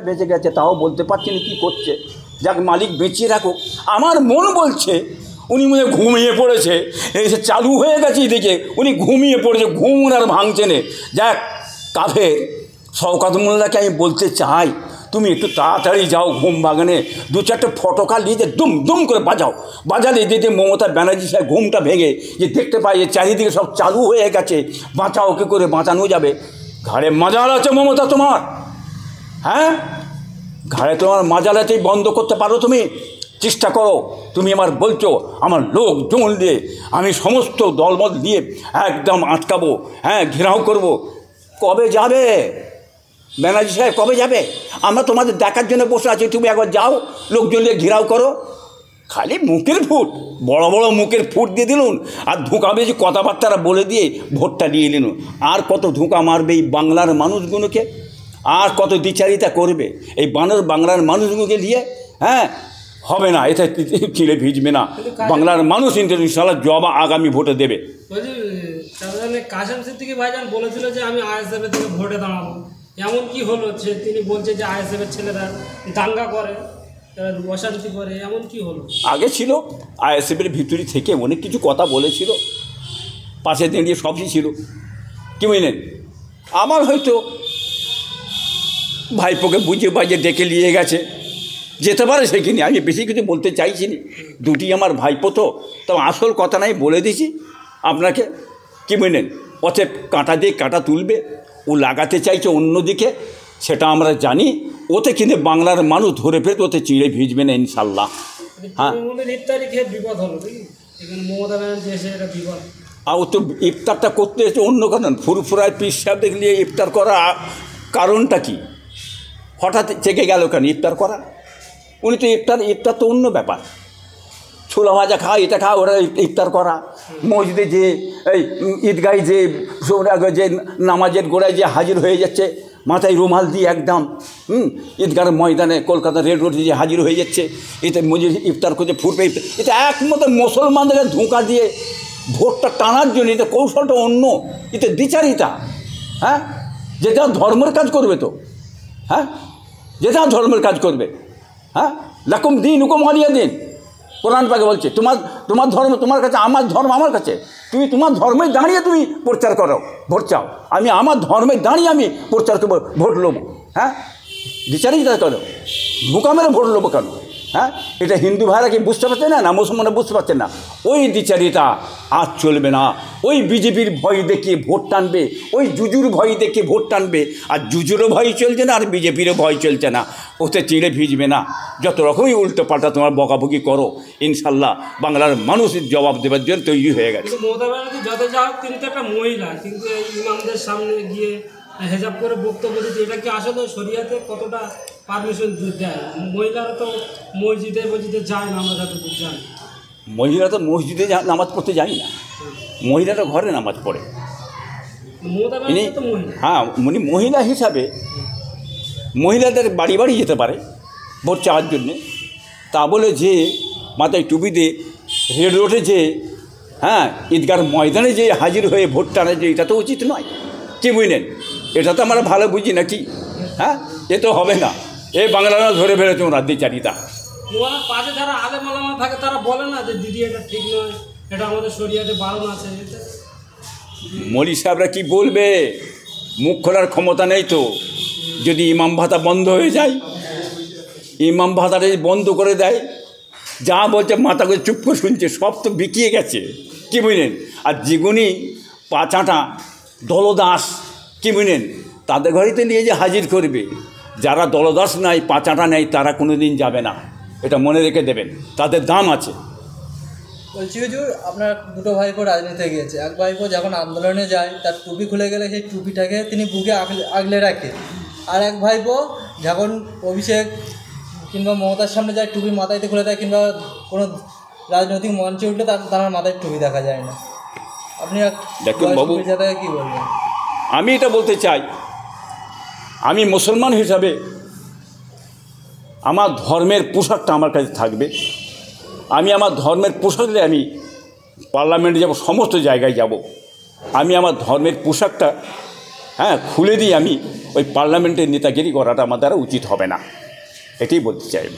বেঁচে গেছে তাও বলতে পারছি না কী করছে। যাক মালিক বেঁচিয়ে রাখুক। আমার মন বলছে উনি মনে ঘুমিয়ে পড়েছে, এসে চালু হয়ে গেছে এদিকে, উনি ঘুমিয়ে পড়েছে, ঘুম আর ভাঙছে না। যাক কাফের শওকত মোল্লাকে আমি বলতে চাই তুমি একটু তাড়াতাড়ি যাও ঘুম বাগানে, দু চারটে ফটোকা নিয়ে যে দুম দুম করে বাজালে দিতে মমতা ব্যানার্জি সাহেব ঘুমটা ভেঙে যে দেখতে পাই যে চারিদিকে সব চালু হয়ে গেছে, বাঁচাও কী করে বাঁচানো যাবে। ঘাড়ে মাজাল আছে মমতা তোমার, হ্যাঁ ঘাড়ে তোমার মাজাল আছে, বন্ধ করতে পারো তুমি, চেষ্টা করো। তুমি আমার বলছো আমার লোক জমল দিয়ে আমি সমস্ত দলমত দিয়ে একদম আটকাবো, হ্যাঁ ঘেরাও করব। কবে যাবে ব্যানার্জি সাহেব, কবে যাবে? আমরা তোমাদের দেখার জন্য বসে আছি, তুমি একবার যাও লোকজন দিয়ে ঘেরাও করো। খালি মুখের ফুট, বড় বড় মুখের ফুট দিয়ে দিলুন আর ধোঁকাবে যে কথাবার্তারা বলে দিয়ে ভোটটা নিয়ে নিল। আর কত ধোঁকা মারবে এই বাংলার মানুষগুলোকে, আর কত দ্বিচারিতা করবে এই বাংলার মানুষগুলোকে নিয়ে? হ্যাঁ হবে না, এটা চিড়ে ভিজবে না। বাংলার মানুষ ইনশাআল্লাহ জবাব আগামী ভোটে দেবে। কাশেম সিদ্দিকী ভাইজান বলেছিল যে আমি আইএসএফ থেকে ভোটে দাঁড়াবো, এমন কি হলো যে তিনি বলছে যে আইএসএফ ছেলেরা দাঙ্গা করে, অশান্তি করে, এমন কি হলো? আগে ছিল আইএসএফের ভিতরে থেকে অনেক কিছু কথা বলেছিল, পাশে দাঁড়িয়ে সবই ছিল, কি বুঝলেন। আমার হয়তো ভাইপোকে বুঝে বাজে ডেকে নিয়ে গেছে, যেতে পারে সেখানে, আমি বেশি কিছু বলতে চাইছি না। দুটি আমার ভাইপো তো আসল কথা নাই বলে দিছি আপনাকে, কি বুঝলেন। অতএব কাঁটা দিয়ে কাঁটা তুলবে, ও লাগাতে চাইছে অন্যদিকে, সেটা আমরা জানি। ওতে কিন্তু বাংলার মানুষ ধরে ফেলতে ওতে চিড়ে ভিজবে না ইনশাল্লাহ। হ্যাঁ আর ও তো ইফতারটা করতে এসেছে অন্য কারণ, ফুরফুরায় পীর সাহেব দেখলে ইফতার করা কারণটা কি, হঠাৎ চেকে গেল কেন ইফতার করা? উনি তো ইফতার তো অন্য ব্যাপার, ছোলা ভাজা খাওয়া, এটা খাওয়া, ওরা ইফতার করা। মসজিদে যে এই ঈদগাহে যে নামাজের গোড়ায় যে হাজির হয়ে যাচ্ছে মাথায় রুমাল দিয়ে একদম, ঈদগার ময়দানে কলকাতা রেড রোডে যে হাজির হয়ে যাচ্ছে, এতে মসজিদ ইফতার করছে, ফুরপে ইফতার, এটা একমতো মুসলমানদের ধোঁকা দিয়ে ভোটটা টানার জন্য। এটা কৌশলটা অন্য, এটা দ্বিচারিতা। হ্যাঁ যে যা ধর্মের কাজ করবে তো, হ্যাঁ যে যা ধর্মের কাজ করবে। হ্যাঁ লাকুম দিন হুকুম ওয়ালিয়া দিন, কোরআন পাকে বলছে তোমার ধর্ম তোমার কাছে, আমার ধর্ম আমার কাছে। তুমি তোমার ধর্মে দাঁড়িয়ে তুমি প্রচার করো, ভোট চাও, আমি আমার ধর্মে দাঁড়িয়ে আমি প্রচার করবো, ভোট নেবো। হ্যাঁ বিচারিতা করো, ধোঁকা মেরে ভোট নেবো কেন? হ্যাঁ এটা হিন্দু ভাইরা কি বুঝতে পারছে না, না মুসলমানরা বুঝতে পারছেন না? ওই দ্বিচারিতা আজ চলবে না। ওই বিজেপির ভয় দেখিয়ে ভোট টানবে, ওই জুজুর ভয় দেখিয়ে ভোট টানবে, আর জুজুরও ভয় চলছে না আর বিজেপিরও ভয় চলছে না, ওতে চিড়ে ভিজবে না। যত রকমই উল্টো পাল্টা তোমার বকাবকি করো, ইনশাল্লাহ বাংলার মানুষের জবাব দেওয়ার জন্য তৈরি হয়ে গেছে। মমতা ব্যানার্জি যত যা হোক তিনি তো একটা মহিলা, কিন্তু এই ইমামদের সামনে গিয়ে হেজাব করে বক্তব্য দিতে, এটা কি আসলে শরিয়াতে কতটা পারমিশন দেয়? মহিলারা তো মসজিদে যায় না, আমরা যতদূর জানি। মহিলা তো মসজিদে নামাজ পড়তে যায় না, মহিলাটা ঘরে নামাজ পড়ে। হ্যাঁ উনি মহিলা হিসাবে মহিলাদের বাড়ি বাড়ি যেতে পারে ভোট চাওয়ার জন্যে, তা বলে যে মাথায় টুপি দিয়ে রেড রোডে যে, হ্যাঁ ঈদগার ময়দানে যে হাজির হয়ে ভোট টানে, যে এটা তো উচিত নয়, কি বুঝলেন। এটা তো আমরা ভালো বুঝি নাকি? হ্যাঁ এ তো হবে না, এ বাংলারা ধরে ফেলেছে ওরা দ্বিচারিতা। পাশে যারা আলেম ওলামা থাকে তারা বলে না যে দিদি এটা ঠিক নয়, এটা আমাদের শরিয়াতে বারণ আছে। মৌলী সাহেবরা কি বলবে, মুখ খোলার ক্ষমতা নেই তো। যদি ইমাম ভাতা বন্ধ হয়ে যায়, ইমাম ভাতাটা বন্ধ করে দেয়, যা বলছে মাথা করে চুপ করে শুনছে, সব তো বিকিয়ে গেছে, কি বুঝলেন। আর যেগুনি পাচাটা দলদাস, কি বুঝলেন, তাদের ঘরেতে নিয়ে যে হাজির করবে। যারা দলদাস নাই, পাচাটা নেই, তারা কোনো দিন যাবে না, এটা মনে রেখে দেবেন, তাদের দাম আছে। বলছি হুজুর, আপনার দুটো ভাইপো রাজনীতিতে গিয়েছে। এক ভাইপো যখন আন্দোলনে যায় তার টুপি খুলে গেলে সেই টুপিটাকে তিনি বুকে আগলে রাখে, আর এক ভাইপো যখন অভিষেক কিংবা মমতার সামনে যায় টুপি মাথায়তে খুলে দেয়, কিংবা কোনো রাজনৈতিক মঞ্চে উঠলে তার মাথায় টুপি দেখা যায় না। আপনি দেখুন বাবু, কী বলবেন? আমি এটা বলতে চাই, আমি মুসলমান হিসাবে আমার ধর্মের পোশাকটা আমার কাছে থাকবে। আমি আমার ধর্মের পোশাকলে আমি পার্লামেন্টে যাব, সমস্ত জায়গায় যাব। আমি আমার ধর্মের পোশাকটা হ্যাঁ খুলে দিই আমি, ওই পার্লামেন্টের নেতাগিরি করাটা আমার দ্বারা উচিত হবে না, এটাই বলতে চাইব।